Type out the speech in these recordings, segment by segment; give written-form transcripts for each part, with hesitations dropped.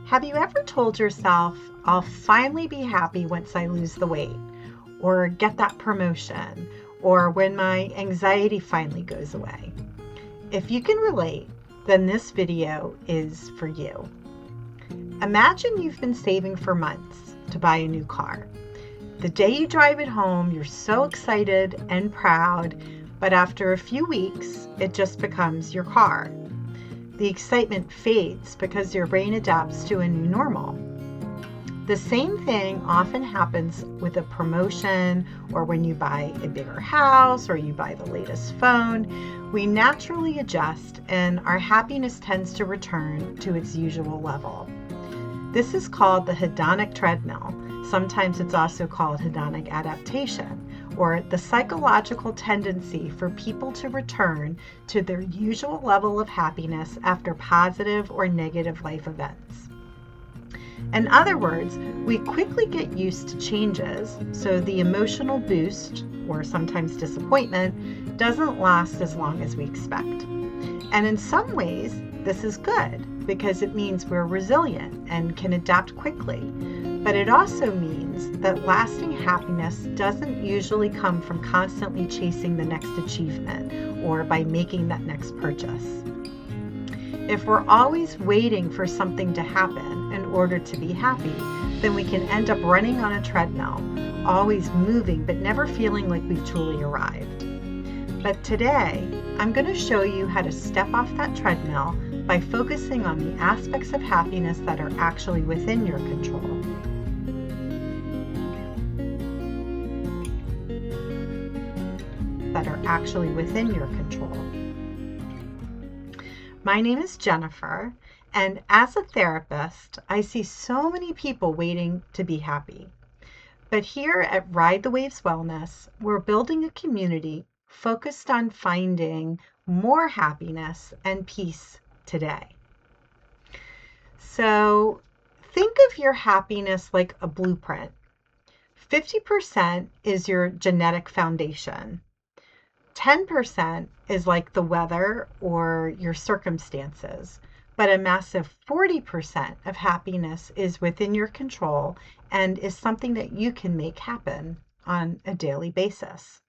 Have you ever told yourself, I'll finally be happy once I lose the weight, or get that promotion, or when my anxiety finally goes away? If you can relate, then this video is for you. Imagine you've been saving for months to buy a new car. The day you drive it home, you're so excited and proud, but after a few weeks, it just becomes your car. The excitement fades because your brain adapts to a new normal. The same thing often happens with a promotion or when you buy a bigger house or you buy the latest phone. We naturally adjust and our happiness tends to return to its usual level. This is called the hedonic treadmill. Sometimes it's also called hedonic adaptation, or the psychological tendency for people to return to their usual level of happiness after positive or negative life events. In other words, we quickly get used to changes, so the emotional boost, or sometimes disappointment, doesn't last as long as we expect. And in some ways, this is good because it means we're resilient and can adapt quickly. But it also means that lasting happiness doesn't usually come from constantly chasing the next achievement or by making that next purchase. If we're always waiting for something to happen in order to be happy, then we can end up running on a treadmill, always moving but never feeling like we've truly arrived. But today, I'm going to show you how to step off that treadmill by focusing on the aspects of happiness that are actually within your control. My name is Jennifer, and as a therapist, I see so many people waiting to be happy. But here at Ride the Waves Wellness, we're building a community focused on finding more happiness and peace today. So think of your happiness like a blueprint. 50% is your genetic foundation. 10% is like the weather or your circumstances, but a massive 40% of happiness is within your control and is something that you can make happen on a daily basis.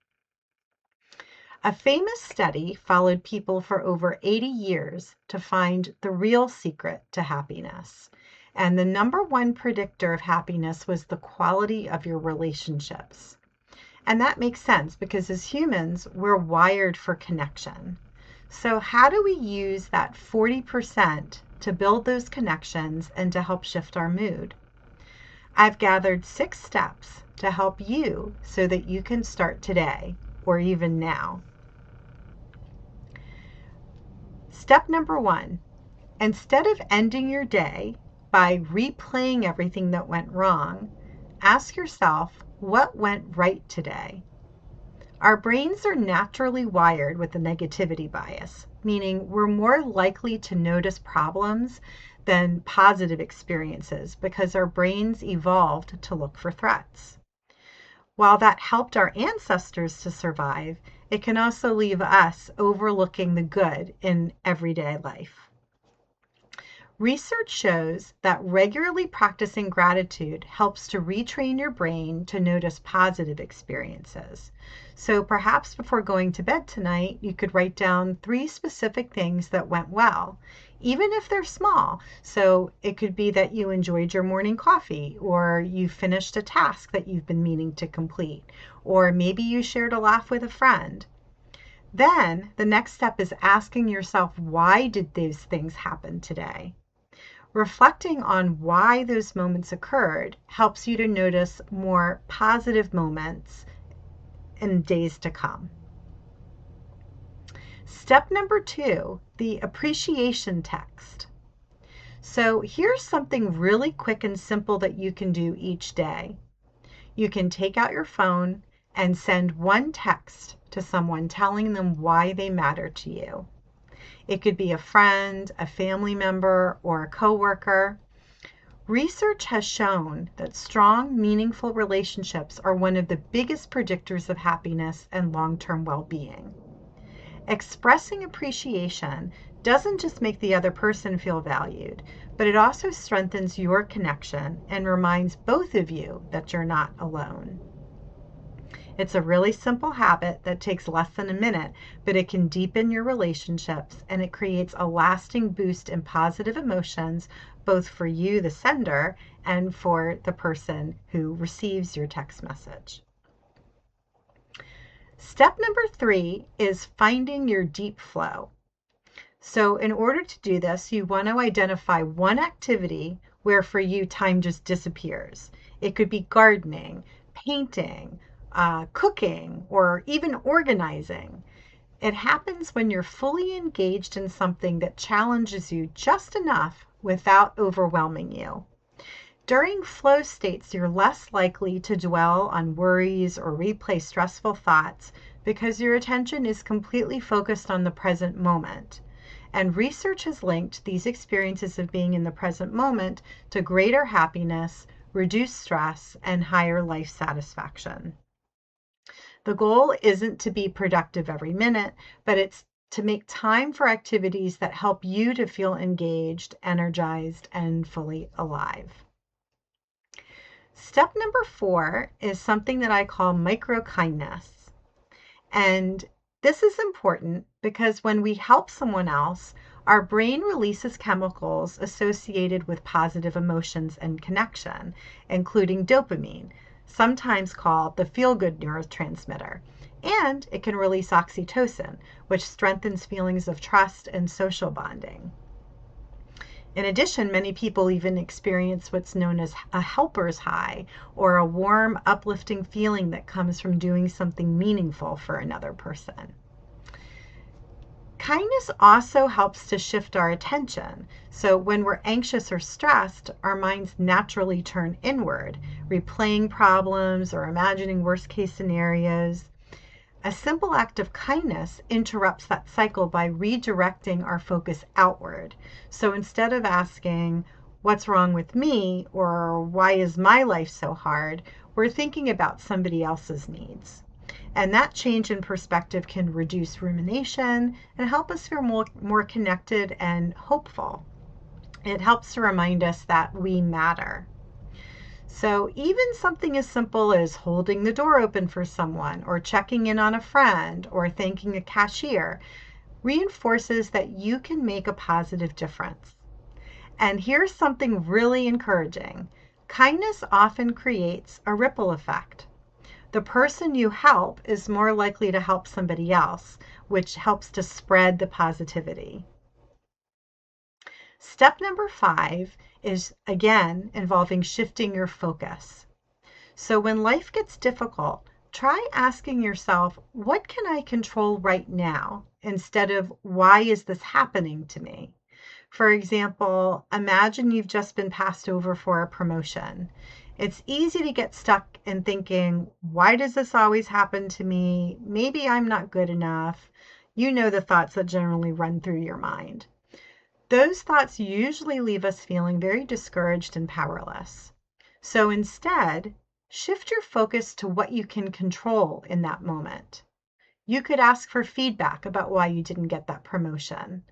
A famous study followed people for over 80 years to find the real secret to happiness. And the number one predictor of happiness was the quality of your relationships. And that makes sense because as humans, we're wired for connection. So how do we use that 40% to build those connections and to help shift our mood? I've gathered 6 steps to help you so that you can start today or even now. Step number 1, instead of ending your day by replaying everything that went wrong, ask yourself, what went right today? Our brains are naturally wired with a negativity bias, meaning we're more likely to notice problems than positive experiences because our brains evolved to look for threats. While that helped our ancestors to survive, it can also leave us overlooking the good in everyday life. Research shows that regularly practicing gratitude helps to retrain your brain to notice positive experiences. So perhaps before going to bed tonight, you could write down 3 specific things that went well, even if they're small. So it could be that you enjoyed your morning coffee, or you finished a task that you've been meaning to complete, or maybe you shared a laugh with a friend. Then the next step is asking yourself, why did those things happen today? Reflecting on why those moments occurred helps you to notice more positive moments in days to come. Step number 2, the appreciation text. So here's something really quick and simple that you can do each day. You can take out your phone and send 1 text to someone telling them why they matter to you. It could be a friend, a family member, or a coworker. Research has shown that strong, meaningful relationships are one of the biggest predictors of happiness and long-term well-being. Expressing appreciation doesn't just make the other person feel valued, but it also strengthens your connection and reminds both of you that you're not alone. It's a really simple habit that takes less than a minute, but it can deepen your relationships and it creates a lasting boost in positive emotions, both for you, the sender, and for the person who receives your text message. Step number 3 is finding your deep flow. So, in order to do this, you want to identify one activity where for you time just disappears. It could be gardening, painting, cooking, or even organizing. It happens when you're fully engaged in something that challenges you just enough without overwhelming you. During flow states, you're less likely to dwell on worries or replay stressful thoughts because your attention is completely focused on the present moment. And research has linked these experiences of being in the present moment to greater happiness, reduced stress, and higher life satisfaction. The goal isn't to be productive every minute, but it's to make time for activities that help you to feel engaged, energized, and fully alive. Step number 4 is something that I call micro kindness. And this is important because when we help someone else, our brain releases chemicals associated with positive emotions and connection, including dopamine, sometimes called the feel good neurotransmitter. And it can release oxytocin, which strengthens feelings of trust and social bonding. In addition, many people even experience what's known as a helper's high, or a warm, uplifting feeling that comes from doing something meaningful for another person. Kindness also helps to shift our attention. So when we're anxious or stressed, our minds naturally turn inward, replaying problems or imagining worst case scenarios. A simple act of kindness interrupts that cycle by redirecting our focus outward. So instead of asking, "What's wrong with me?" or "Why is my life so hard?" we're thinking about somebody else's needs. And that change in perspective can reduce rumination and help us feel more connected and hopeful. It helps to remind us that we matter. So, even something as simple as holding the door open for someone, or checking in on a friend, or thanking a cashier reinforces that you can make a positive difference. And here's something really encouraging: kindness often creates a ripple effect. The person you help is more likely to help somebody else, which helps to spread the positivity. Step number 5 is again involving shifting your focus. So when life gets difficult, try asking yourself, what can I control right now? Instead of, why is this happening to me? For example, imagine you've just been passed over for a promotion. It's easy to get stuck in thinking, why does this always happen to me? Maybe I'm not good enough. You know the thoughts that generally run through your mind. Those thoughts usually leave us feeling very discouraged and powerless. So instead, shift your focus to what you can control in that moment. You could ask for feedback about why you didn't get that promotion.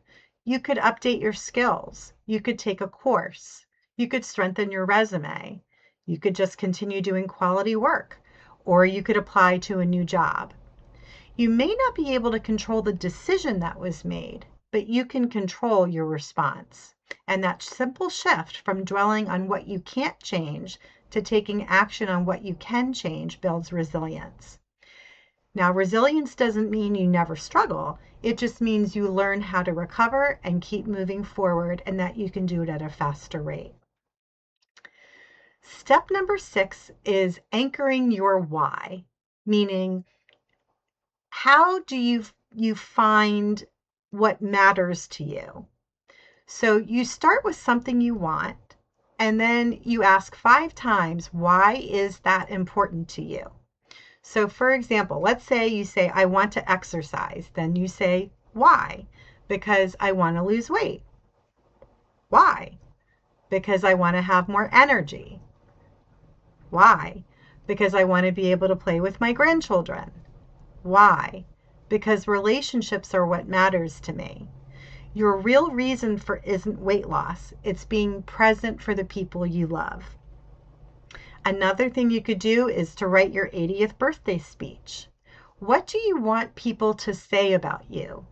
You could update your skills. You could take a course. You could strengthen your resume. You could just continue doing quality work, or you could apply to a new job. You may not be able to control the decision that was made, but you can control your response. And that simple shift from dwelling on what you can't change to taking action on what you can change builds resilience. Now, resilience doesn't mean you never struggle. It just means you learn how to recover and keep moving forward, and that you can do it at a faster rate. Step number 6 is anchoring your why, meaning how do you find what matters to you? So you start with something you want, and then you ask 5 times, why is that important to you? So for example, let's say you say, I want to exercise. Then you say, why? Because I want to lose weight. Why? Because I want to have more energy. Why? Because I want to be able to play with my grandchildren. Why? Because relationships are what matters to me. Your real reason for isn't weight loss. It's being present for the people you love. Another thing you could do is to write your 80th birthday speech. What do you want people to say about you?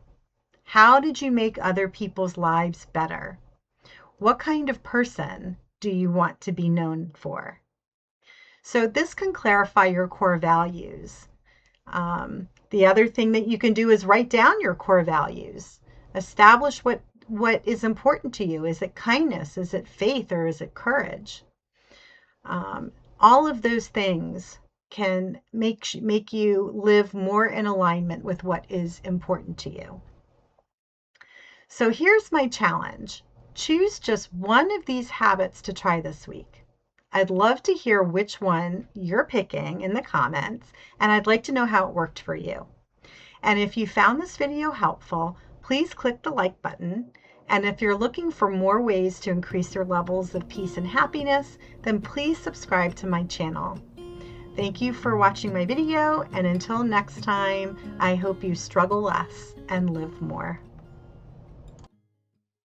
How did you make other people's lives better? What kind of person do you want to be known for? So this can clarify your core values. The other thing that you can do is write down your core values. Establish what is important to you. Is it kindness? Is it faith? Or is it courage? All of those things can make you live more in alignment with what is important to you. So here's my challenge. Choose just one of these habits to try this week. I'd love to hear which one you're picking in the comments, and I'd like to know how it worked for you. And if you found this video helpful, please click the like button. And if you're looking for more ways to increase your levels of peace and happiness, then please subscribe to my channel. Thank you for watching my video, and until next time, I hope you struggle less and live more.